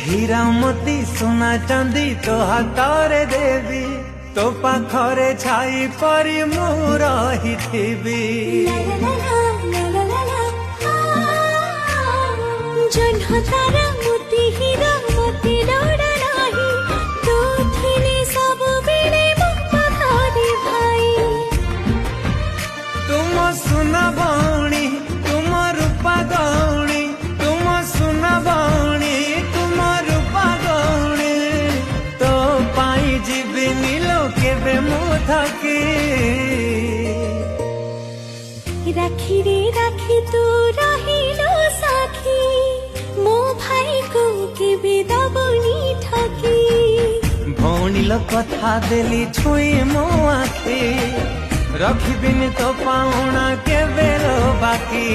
हीरा मोती सोना चांदी तो हाथरे देवी तो पाखरे छाई परी मु रहिथिबी जन्ह तारा मोती हीरा मोती लोड़ा नाही तो थिने सब बेले मुक्ता थारी भाई तुम सुना भौणी तुम रूपा गौणी तुम सुना भौणी तुम रूपा गौणी तो पाई जीविनी लोके बे मु थकी राखी रे राखी तू रहिलो साखी मो भाई को केबे दबनी ठकी भौणी लो कथा देली छुई मो आखी रखिबिनी तो पाउना के बेलो बाकी।